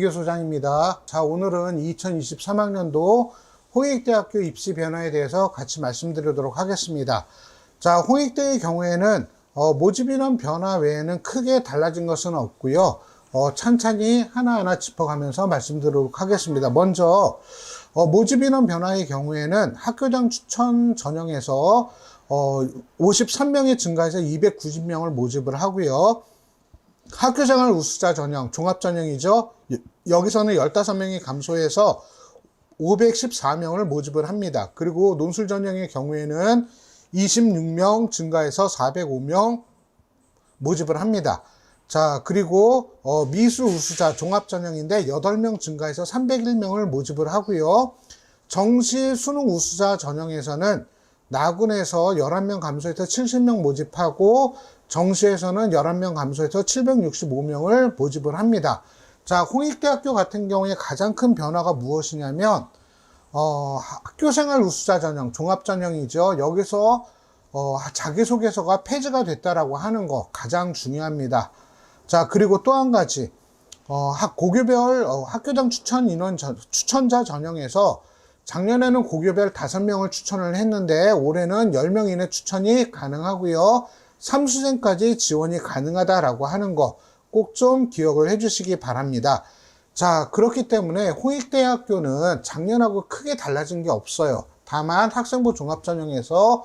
김민규 소장입니다. 자, 오늘은 2023학년도 홍익대학교 입시 변화에 대해서 같이 말씀드리도록 하겠습니다. 자, 홍익대의 경우에는 모집 인원 변화 외에는 크게 달라진 것은 없고요. 찬찬히 하나하나 짚어가면서 말씀드리도록 하겠습니다. 먼저 모집 인원 변화의 경우에는 학교장 추천 전형에서 53명이 증가해서 290명을 모집을 하고요. 학교생활 우수자 전형, 종합전형이죠. 여기서는 15명이 감소해서 514명을 모집을 합니다. 그리고 논술 전형의 경우에는 26명 증가해서 405명 모집을 합니다. 자, 그리고 미술 우수자 종합전형인데 8명 증가해서 301명을 모집을 하고요. 정시 수능 우수자 전형에서는 나군에서 11명 감소해서 70명 모집하고 정시에서는 11명 감소해서 765명을 모집을 합니다. 자, 홍익대학교 같은 경우에 가장 큰 변화가 무엇이냐면 학교생활 우수자 전형, 종합전형이죠. 여기서 자기소개서가 폐지가 됐다라고 하는 거 가장 중요합니다. 자, 그리고 또 한 가지 고교별 학교장 추천 인원 추천자 전형에서 작년에는 고교별 5명을 추천을 했는데 올해는 10명 이내 추천이 가능하고요. 삼수생까지 지원이 가능하다라고 하는 거 꼭 좀 기억을 해주시기 바랍니다. 자, 그렇기 때문에 홍익대학교는 작년하고 크게 달라진 게 없어요. 다만 학생부 종합전형에서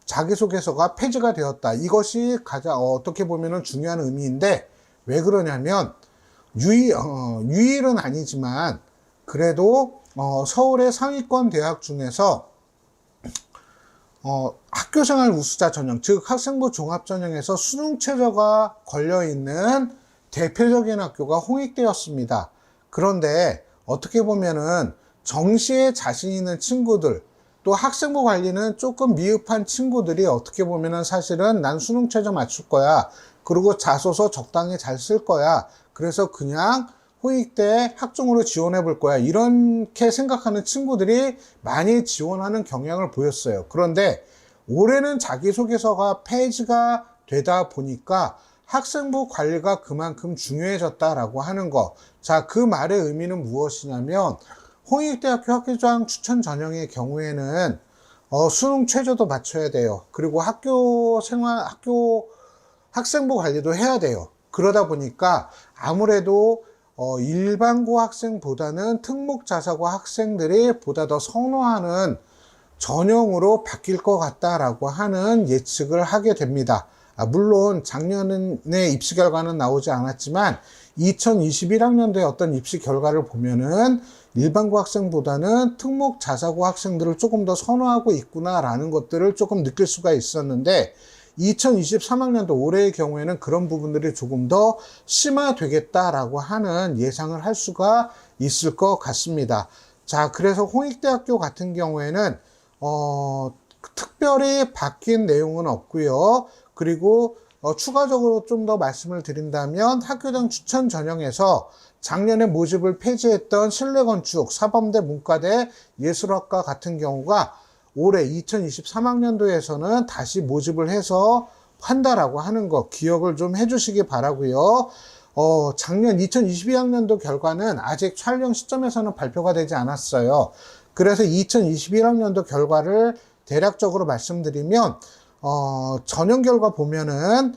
자기소개서가 폐지가 되었다. 이것이 가장 어떻게 보면 중요한 의미인데 왜 그러냐면 유일은 아니지만 그래도 서울의 상위권 대학 중에서 학교생활 우수자 전형, 즉 학생부 종합전형에서 수능 최저가 걸려있는 대표적인 학교가 홍익대였습니다. 그런데 어떻게 보면은 정시에 자신 있는 친구들, 또 학생부 관리는 조금 미흡한 친구들이 어떻게 보면은 사실은 난 수능 최저 맞출 거야. 그리고 자소서 적당히 잘 쓸 거야. 그래서 그냥 홍익대 학종으로 지원해 볼 거야. 이렇게 생각하는 친구들이 많이 지원하는 경향을 보였어요. 그런데 올해는 자기소개서가 폐지가 되다 보니까 학생부 관리가 그만큼 중요해졌다라고 하는 거. 자, 그 말의 의미는 무엇이냐면 홍익대학교 학교장 추천 전형의 경우에는 수능 최저도 맞춰야 돼요. 그리고 학생부 관리도 해야 돼요. 그러다 보니까 아무래도 일반고 학생보다는 특목자사고 학생들이 보다 더 선호하는 전형으로 바뀔 것 같다라고 하는 예측을 하게 됩니다. 물론 작년에 입시 결과는 나오지 않았지만 2021학년도의 어떤 입시 결과를 보면은 일반고 학생보다는 특목자사고 학생들을 조금 더 선호하고 있구나라는 것들을 조금 느낄 수가 있었는데 2023학년도 올해의 경우에는 그런 부분들이 조금 더 심화되겠다라고 하는 예상을 할 수가 있을 것 같습니다. 자, 그래서 홍익대학교 같은 경우에는 특별히 바뀐 내용은 없고요. 그리고 추가적으로 좀 더 말씀을 드린다면 학교장 추천 전형에서 작년에 모집을 폐지했던 실내건축, 사범대, 문과대, 예술학과 같은 경우가 올해 2023학년도에서는 다시 모집을 해서 한다라고 하는 거 기억을 좀 해주시기 바라고요. 작년 2022학년도 결과는 아직 촬영 시점에서는 발표가 되지 않았어요. 그래서 2021학년도 결과를 대략적으로 말씀드리면 전형 결과 보면은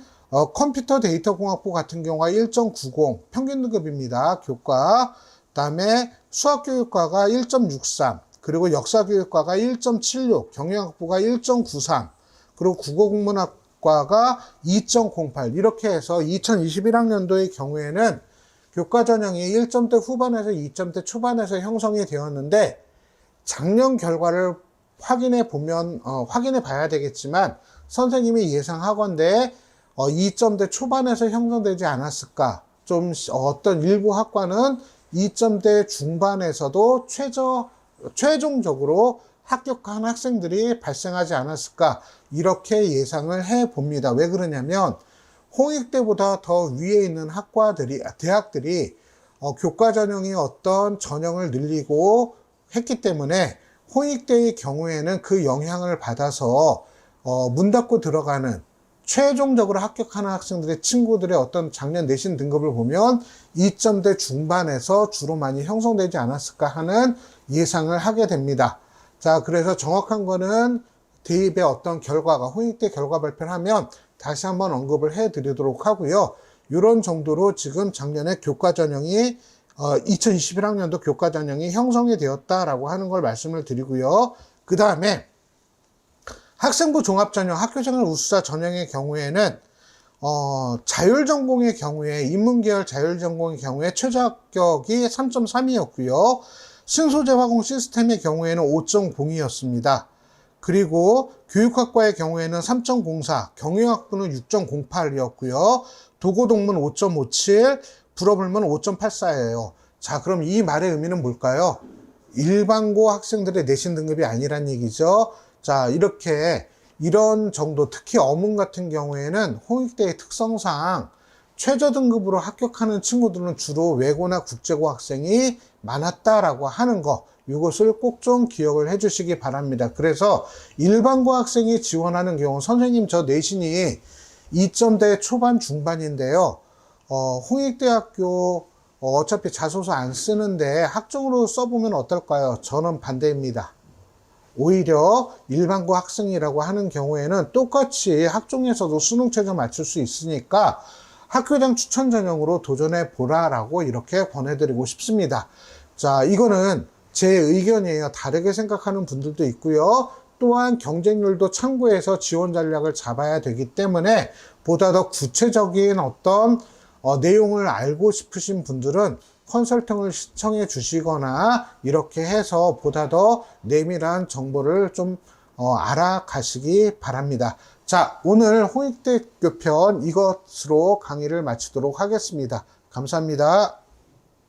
컴퓨터 데이터 공학부 같은 경우가 1.90 평균 등급입니다. 교과. 그다음에 수학교육과가 1.63, 그리고 역사교육과가 1.76, 경영학부가 1.93, 그리고 국어국문학과가 2.08 이렇게 해서 2021학년도의 경우에는 교과 전형이 1점대 후반에서 2점대 초반에서 형성이 되었는데 작년 결과를 확인해 봐야 되겠지만 선생님이 예상하건대 2점대 초반에서 형성되지 않았을까. 좀 어떤 일부 학과는 2점대 중반에서도 최종적으로 합격한 학생들이 발생하지 않았을까. 이렇게 예상을 해 봅니다. 왜 그러냐면 홍익대보다 더 위에 있는 대학들이 교과 전형이 어떤 전형을 늘리고 했기 때문에 홍익대의 경우에는 그 영향을 받아서 문 닫고 들어가는 최종적으로 합격하는 학생들의 친구들의 어떤 작년 내신 등급을 보면 2점대 중반에서 주로 많이 형성되지 않았을까 하는 예상을 하게 됩니다. 자, 그래서 정확한 거는 대입의 어떤 결과가 홍익대 결과 발표를 하면 다시 한번 언급을 해 드리도록 하고요. 이런 정도로 지금 작년에 교과 전형이 2021학년도 교과 전형이 형성이 되었다라고 하는 걸 말씀을 드리고요. 그 다음에 학생부 종합전형, 학교생활 우수자 전형의 경우에는 자율전공의 경우에, 인문계열 자율전공의 경우에 최저 합격이 3.3이었고요. 신소재 화공 시스템의 경우에는 5.0이었습니다. 그리고 교육학과의 경우에는 3.04, 경영학부는 6.08이었고요. 도고동문 5.57, 불어불문 5.84예요. 자, 그럼 이 말의 의미는 뭘까요? 일반고 학생들의 내신 등급이 아니란 얘기죠. 자, 이런 정도, 특히 어문 같은 경우에는 홍익대의 특성상 최저 등급으로 합격하는 친구들은 주로 외고나 국제고 학생이 많았다라고 하는 거, 이것을 꼭 좀 기억을 해 주시기 바랍니다. 그래서 일반고 학생이 지원하는 경우, 선생님 저 내신이 2점대 초반 중반인데요. 홍익대학교 어차피 자소서 안 쓰는데 학종으로 써보면 어떨까요? 저는 반대입니다. 오히려 일반고 학생이라고 하는 경우에는 똑같이 학종에서도 수능 최저 맞출 수 있으니까 학교장 추천 전형으로 도전해 보라라고 이렇게 권해드리고 싶습니다. 자, 이거는 제 의견이에요. 다르게 생각하는 분들도 있고요. 또한 경쟁률도 참고해서 지원 전략을 잡아야 되기 때문에 보다 더 구체적인 어떤 내용을 알고 싶으신 분들은 컨설팅을 신청해 주시거나 이렇게 해서 보다 더 내밀한 정보를 좀 알아가시기 바랍니다. 자, 오늘 홍익대학교 편 이것으로 강의를 마치도록 하겠습니다. 감사합니다.